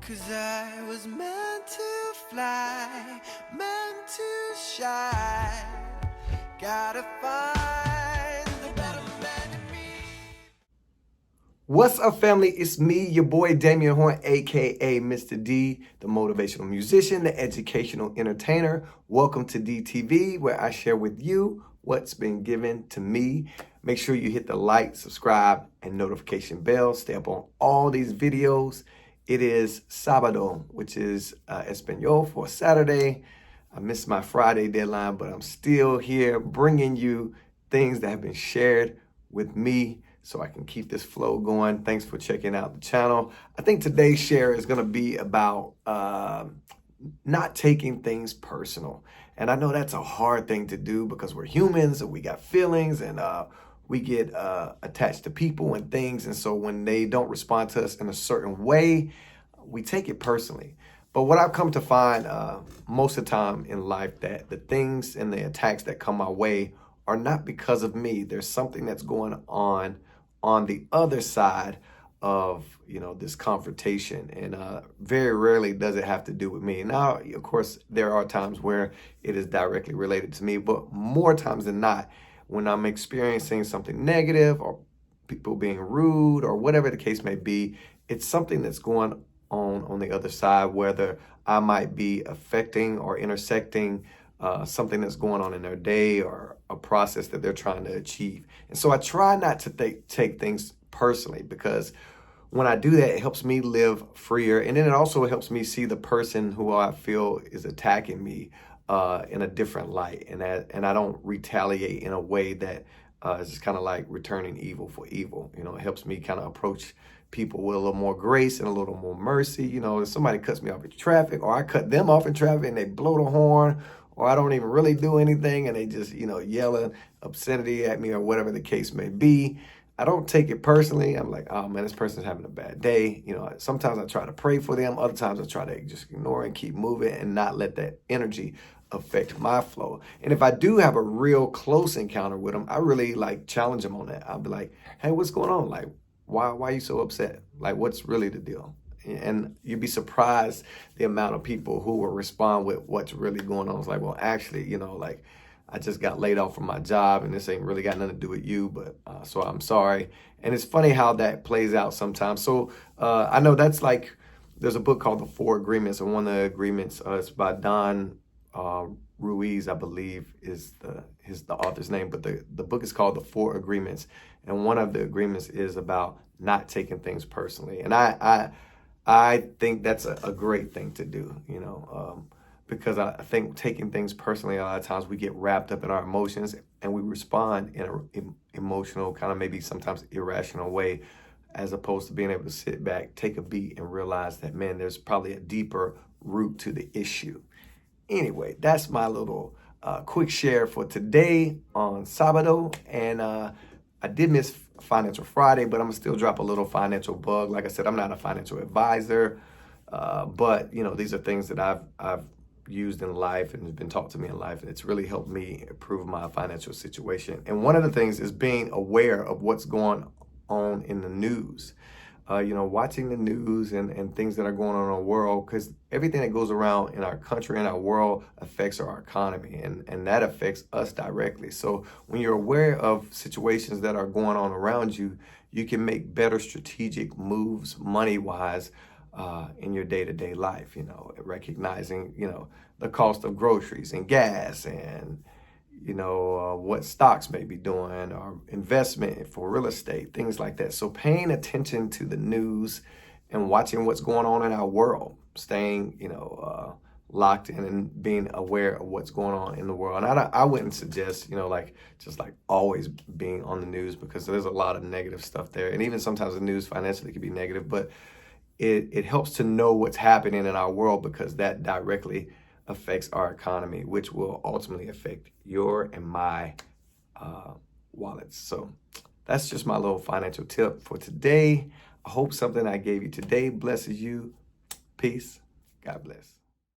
'Cause I was meant to fly, meant to shine. Gotta find the better man in me. What's up, family? It's me, your boy Damian Horn, aka Mr. D, the motivational musician, the educational entertainer. Welcome to DTV, where I share with you what's been given to me. Make sure you hit the like, subscribe, and notification bell. Stay up on all these videos. It is Sábado, which is Espanol for Saturday. I missed my Friday deadline, but I'm still here bringing you things that have been shared with me so I can keep this flow going. Thanks for checking out the channel. I think today's share is going to be about not taking things personal. And I know that's a hard thing to do because we're humans and we got feelings and we get attached to people and things. And so when they don't respond to us in a certain way, we take it personally. But what I've come to find most of the time in life, that the things and the attacks that come my way are not because of me. There's something that's going on the other side of, this confrontation. And very rarely does it have to do with me. Now, of course, there are times where it is directly related to me, but more times than not, when I'm experiencing something negative or people being rude or whatever the case may be, it's something that's going on the other side, whether I might be affecting or intersecting something that's going on in their day or a process that they're trying to achieve. And so I try not to take things personally, because when I do that, it helps me live freer. And then it also helps me see the person who I feel is attacking me in a different light. And I don't retaliate in a way that is just kind of like returning evil for evil. It helps me kind of approach people with a little more grace and a little more mercy. If somebody cuts me off in traffic, or I cut them off in traffic and they blow the horn, or I don't even really do anything and they just, yelling obscenity at me or whatever the case may be, I don't take it personally. I'm like, oh man, this person's having a bad day. Sometimes I try to pray for them. Other times I try to just ignore and keep moving and not let that energy affect my flow. And if I do have a real close encounter with them, I really challenge them on that. I'll be like, hey, what's going on? Like, why are you so upset? Like, what's really the deal? And you'd be surprised the amount of people who will respond with what's really going on. It's like, well, actually, I just got laid off from my job and this ain't really got nothing to do with you, but so I'm sorry. And it's funny how that plays out sometimes. So I know that's there's a book called The Four Agreements, and one of the agreements is by Don Ruiz, I believe is the author's name, but the book is called The Four Agreements. And one of the agreements is about not taking things personally. And I think that's a great thing to do, because I think taking things personally, a lot of times we get wrapped up in our emotions and we respond in an emotional, kind of maybe sometimes irrational way, as opposed to being able to sit back, take a beat, and realize that, man, there's probably a deeper root to the issue. Anyway, that's my little quick share for today on Sábado. And I did miss Financial Friday, but I'm gonna still drop a little financial bug. Like I said, I'm not a financial advisor, but these are things that I've used in life and has been taught to me in life, and it's really helped me improve my financial situation. And one of the things is being aware of what's going on in the news. Watching the news and things that are going on in our world, because everything that goes around in our country and our world affects our economy, and that affects us directly. So when you're aware of situations that are going on around you, you can make better strategic moves money-wise in your day-to-day life, recognizing, the cost of groceries and gas and what stocks may be doing, or investment for real estate, things like that. So paying attention to the news and watching what's going on in our world, staying, locked in and being aware of what's going on in the world. And I wouldn't suggest, just always being on the news, because there's a lot of negative stuff there. And even sometimes the news financially can be negative, but it helps to know what's happening in our world, because that directly affects our economy, which will ultimately affect your and my wallets. So that's just my little financial tip for today. I hope something I gave you today blesses you. Peace. God bless.